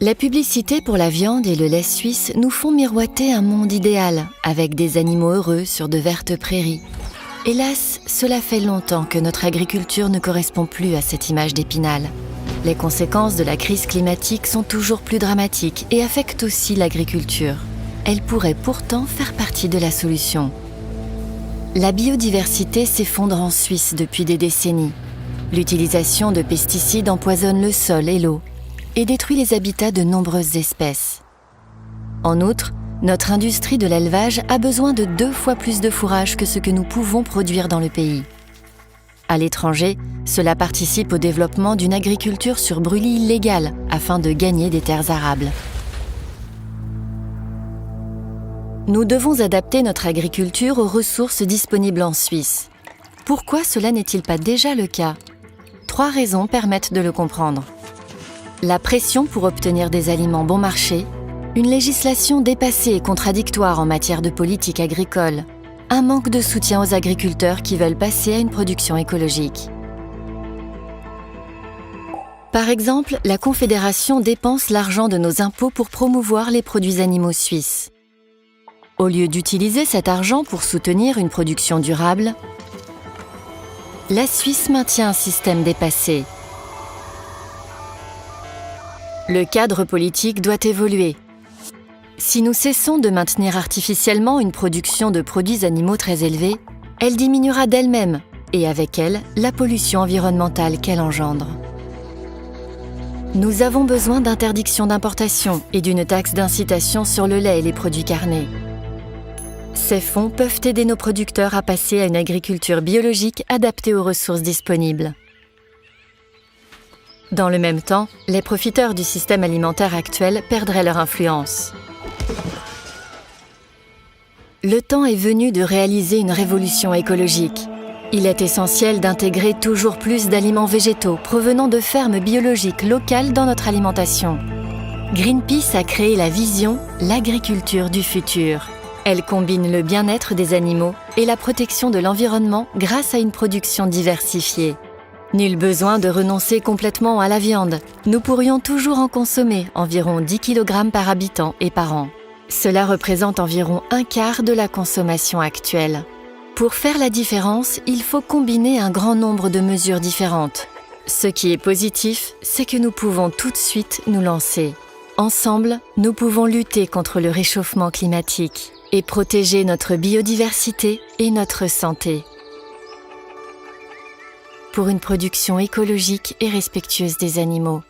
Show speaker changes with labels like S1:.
S1: La publicité pour la viande et le lait suisse nous font miroiter un monde idéal, avec des animaux heureux sur de vertes prairies. Hélas, cela fait longtemps que notre agriculture ne correspond plus à cette image d'Épinal. Les conséquences de la crise climatique sont toujours plus dramatiques et affectent aussi l'agriculture. Elle pourrait pourtant faire partie de la solution. La biodiversité s'effondre en Suisse depuis des décennies. L'utilisation de pesticides empoisonne le sol et l'eau et détruit les habitats de nombreuses espèces. En outre, notre industrie de l'élevage a besoin de 2 fois plus de fourrage que ce que nous pouvons produire dans le pays. À l'étranger, cela participe au développement d'une agriculture sur brûlis illégale afin de gagner des terres arables. Nous devons adapter notre agriculture aux ressources disponibles en Suisse. Pourquoi cela n'est-il pas déjà le cas ? 3 raisons permettent de le comprendre. La pression pour obtenir des aliments bon marché, une législation dépassée et contradictoire en matière de politique agricole, un manque de soutien aux agriculteurs qui veulent passer à une production écologique. Par exemple, la Confédération dépense l'argent de nos impôts pour promouvoir les produits animaux suisses. Au lieu d'utiliser cet argent pour soutenir une production durable, la Suisse maintient un système dépassé. Le cadre politique doit évoluer. Si nous cessons de maintenir artificiellement une production de produits animaux très élevée, elle diminuera d'elle-même et avec elle, la pollution environnementale qu'elle engendre. Nous avons besoin d'interdictions d'importation et d'une taxe d'incitation sur le lait et les produits carnés. Ces fonds peuvent aider nos producteurs à passer à une agriculture biologique adaptée aux ressources disponibles. Dans le même temps, les profiteurs du système alimentaire actuel perdraient leur influence. Le temps est venu de réaliser une révolution écologique. Il est essentiel d'intégrer toujours plus d'aliments végétaux provenant de fermes biologiques locales dans notre alimentation. Greenpeace a créé la vision « L'agriculture du futur ». Elle combine le bien-être des animaux et la protection de l'environnement grâce à une production diversifiée. Nul besoin de renoncer complètement à la viande. Nous pourrions toujours en consommer environ 10 kg par habitant et par an. Cela représente environ 1/4 de la consommation actuelle. Pour faire la différence, il faut combiner un grand nombre de mesures différentes. Ce qui est positif, c'est que nous pouvons tout de suite nous lancer. Ensemble, nous pouvons lutter contre le réchauffement climatique et protéger notre biodiversité et notre santé. Pour une production écologique et respectueuse des animaux.